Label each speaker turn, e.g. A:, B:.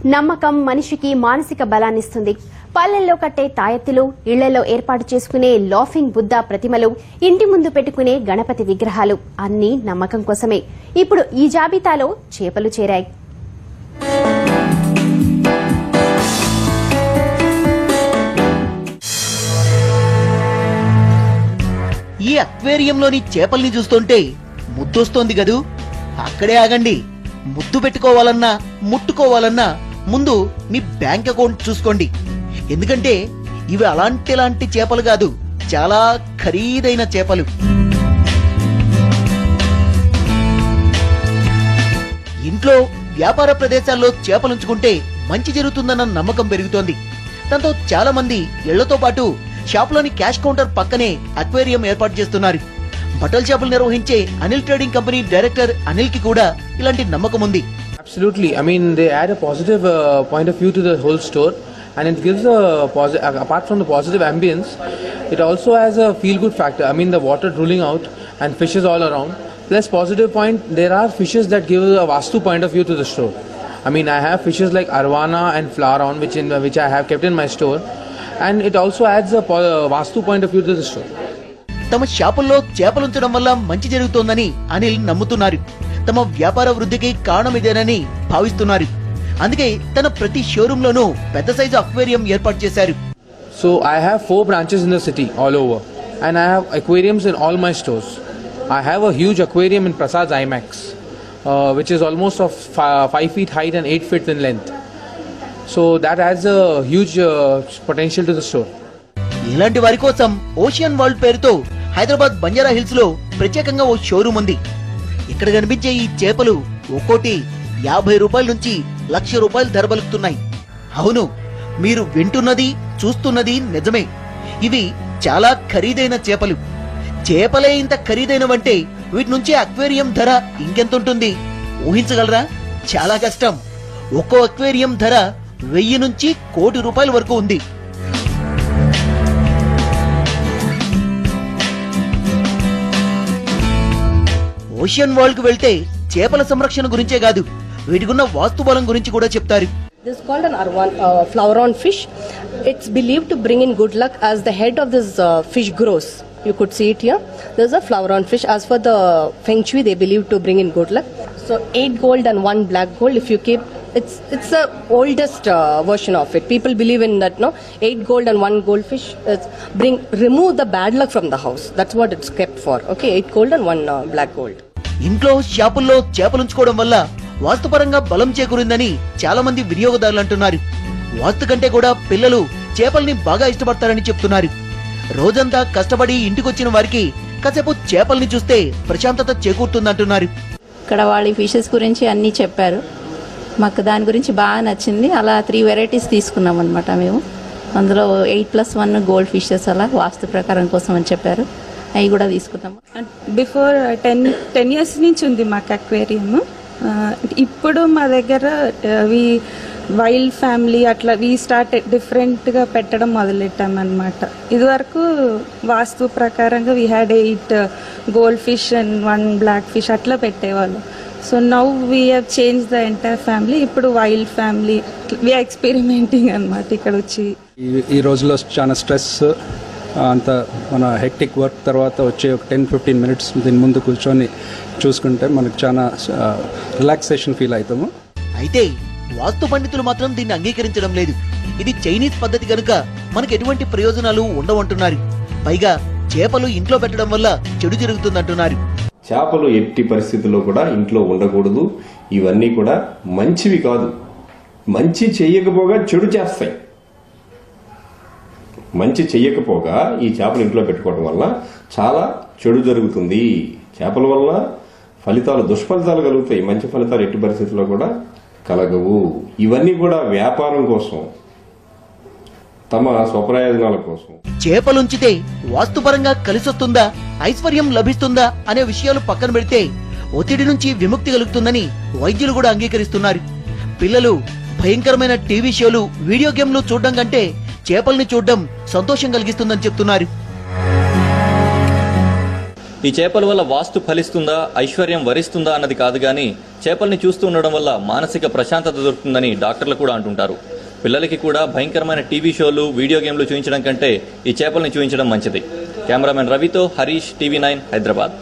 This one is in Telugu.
A: నమ్మకం మనిషికి మానసిక బలాన్నిస్తుంది. పల్లెల్లో కట్టే తాయెత్తులు, ఇళ్లలో ఏర్పాటు చేసుకునే లాఫింగ్ బుద్ధ ప్రతిమలు, ఇంటి ముందు పెట్టుకునే గణపతి విగ్రహాలు అన్నీ నమ్మకం కోసమే. ఇప్పుడు ఈ జాబితాలో చేపలు చేరాయి.
B: ఈ అక్వేరియంలోని చేపల్ని చూస్తుంటే ముద్దొస్తోంది గదు. అక్కడే ఆగండి. ముద్దు పెట్టుకోవాలన్నా ముట్టుకోవాలన్నా ముందు మీ బ్యాంక్ అకౌంట్ చూసుకోండి. ఎందుకంటే ఇవి అలాంటి చేపలు కాదు, చాలా ఖరీదైన చేపలు. ఇంట్లో వ్యాపార ప్రదేశాల్లో చేపలుంచుకుంటే మంచి జరుగుతుందన్న నమ్మకం పెరుగుతోంది. దాంతో చాలా మంది ఇళ్లతో పాటు షాపులోని క్యాష్ కౌంటర్ పక్కనే అక్వేరియం ఏర్పాటు చేస్తున్నారు. బట్టల షాపులు నిర్వహించే Anil trading company director Anil కి కూడా ఇలాంటి నమ్మకం ఉంది.
C: Absolutely. I mean, they add a positive point of view to the whole store, and it gives a apart from the positive ambience, it also has a feel-good factor. I mean, the water drooling out and fishes all around. Plus, positive point, there are fishes that give a vastu point of view to the store. I mean, I have fishes like arwana and flauron, which I have kept in my store, and it also adds a vastu point of view to the store.
B: తమ షాపుల్లో చేపలుంచడం వల్ల మంచి జరుగుతోందని అనిల్ నమ్ముతున్నారు. తమ వ్యాపార వృద్ధికి కారణం ఇదేనని భావిస్తున్నారు. అందుకే తన ప్రతి షోరూమ్ లోనూ పెద్ద సైజు అక్వేరియం ఏర్పాటు చేశారు.
C: So I have 4 branches in the city all over, and I have aquariums in all my stores. I have a huge aquarium in Prasad's IMAX, which is almost of 5 feet height and 8 feet in length. So that adds a huge potential to the store.
B: ఇలాంటి వారి కోసం ఓషియన్ వరల్డ్ పేరుతో హైదరాబాద్ బంజారా హిల్స్ లో ప్రత్యేకంగా ఓ షోరూమ్ ఉంది. ఇక్కడ కనిపించే ఈ చేపలు ఒక్కోటి 50 రూపాయల నుంచి ₹1,00,000 ధర పలుకుతున్నాయి. అవును, మీరు వింటున్నది చూస్తున్నది నిజమే. ఇవి చాలా ఖరీదైన చేపలు. చేపలే ఇంత ఖరీదైనవంటే వీటి నుంచి అక్వేరియం ధర ఇంకెంతుంటుంది ఊహించగలరా? చాలా కష్టం. ఒక్కో అక్వేరియం ధర 1000 నుంచి ₹1,00,00,000 వరకు ఉంది. ఓషియన్ వరల్డ్ కు వెళ్తే చేపల సంరక్షణ గురించే కాదు, వీటికున్న వాస్తు బలం గురించి కూడా చెప్తారు.
D: This is called an flauron fish. It's believed to bring in good luck as the head of this fish grows. You could see it here. There's a flauron fish. As for the Feng Shui, they believe to bring in good luck. So 8 gold and 1 black gold. If you keep, it's the oldest version of it. People believe in that, no? 8 gold and 1 goldfish. Remove the bad luck from the house. That's what it's kept for. Okay, 8 gold and 1 black gold.
B: ఇంట్లో షాపుల్లో చేపలుంచుకోవడం వల్ల వాస్తుపరంగా బలం చేకూరిందని చాలా మంది వినియోగదారులు అంటున్నారు. వాస్తు కంటే కూడా పిల్లలు చేపల్ని బాగా ఇష్టపడతారని చెప్తున్నారు. రోజంతా కష్టపడి ఇంటికొచ్చిన వారికి కాసేపు చేపల్ని చూస్తే ప్రశాంతత చేకూరుతుందంటున్నారు.
E: ఇక్కడ వాళ్ళ ఫిషెస్ గురించి అన్ని చెప్పారు. మాకు దాని గురించి బాగా నచ్చింది. అలా 3 వెరైటీస్ తీసుకున్నాం అనమాట మేము. అందులో 8+1 గోల్డ్ ఫిషెస్ అలా వాస్తు ప్రకారం కోసం అని చెప్పారు. అవి కూడా తీసుకున్నాము.
F: బిఫోర్ 10 years నుంచి ఉంది మాకు అక్వేరియం. ఇప్పుడు మా దగ్గర వైల్డ్ ఫ్యామిలీ అట్లా స్టార్ట్ డిఫరెంట్గా పెట్టడం మొదలెట్టామన్నమాట. ఇదివరకు వాస్తు ప్రకారంగా we had 8 gold fish and 1 black fish అట్లా పెట్టేవాళ్ళు. So now we have change the entire family. ఇప్పుడు వైల్డ్ ఫ్యామిలీ వీఆర్ ఎక్స్పెరిమెంటింగ్ అనమాట. ఇక్కడ వచ్చి
G: ఈ రోజులో చాలా స్ట్రెస్ అంత మన హెక్టిక్ వర్క్ తర్వాత వచ్చే ఒక 10-15 minutes దీని ముందు కూర్చొని చూసుకుంటే మనకు చాలా రిలాక్సేషన్ ఫీల్ అవుతాము.
B: అయితే వాస్తు పండితులు మాత్రం దీన్ని అంగీకరించడం లేదు. ఇది చైనీస్ పద్ధతి కనుక మనకు ఎటువంటి ప్రయోజనాలు ఉండవంటున్నారు. పైగా చేపలు ఇంట్లో పెట్టడం వల్ల చెడు జరుగుతుందంటున్నారు.
H: చేపలు ఎట్టి పరిస్థితుల్లో కూడా ఇంట్లో ఉండకూడదు. ఇవన్నీ కూడా మంచివి కాదు. మంచి చెయ్యకపోగా చెడు చేస్తాయి. మంచి చెయ్యకపోగా ఈ చేపలు ఇంట్లో పెట్టుకోవడం వల్ల చాలా చెడు జరుగుతుంది. చేపల వల్ల ఫలితాలు దుష్ఫలితాలు కలుగుతాయి. మంచి ఫలితాలు ఎట్టి పరిస్థితుల్లో కూడా కలగవు. ఇవన్నీ కూడా వ్యాపారం కోసం, తమ స్వప్రయోజనాల కోసం.
B: చేపలుంచితే వాస్తుపరంగా కలిసొస్తుందా, ఐశ్వర్యం లభిస్తుందా అనే విషయాలు పక్కన పెడితే ఒత్తిడి నుంచి విముక్తి కలుగుతుందని వైద్యులు కూడా అంగీకరిస్తున్నారు. పిల్లలు భయంకరమైన టీవీ షోలు, వీడియో గేమ్లు చూడడం కంటే చేపల్ని చూడడం సంతోషం కలిగిస్తుందని చెప్తున్నారు.
I: ఈ చేపల వల్ల వాస్తు ఫలిస్తుందా, ఐశ్వర్యం వరిస్తుందా అన్నది కాదు గానీ చేపల్ని చూస్తూ ఉండడం వల్ల మానసిక ప్రశాంతత దొరుకుతుందని డాక్టర్లు కూడా అంటుంటారు. పిల్లలకి కూడా భయంకరమైన టీవీ షోలు, వీడియో గేమ్లు చూపించడం కంటే ఈ చేపల్ని చూపించడం మంచిది. కెమెరామెన్ రవితో హరీష్, TV9 హైదరాబాద్.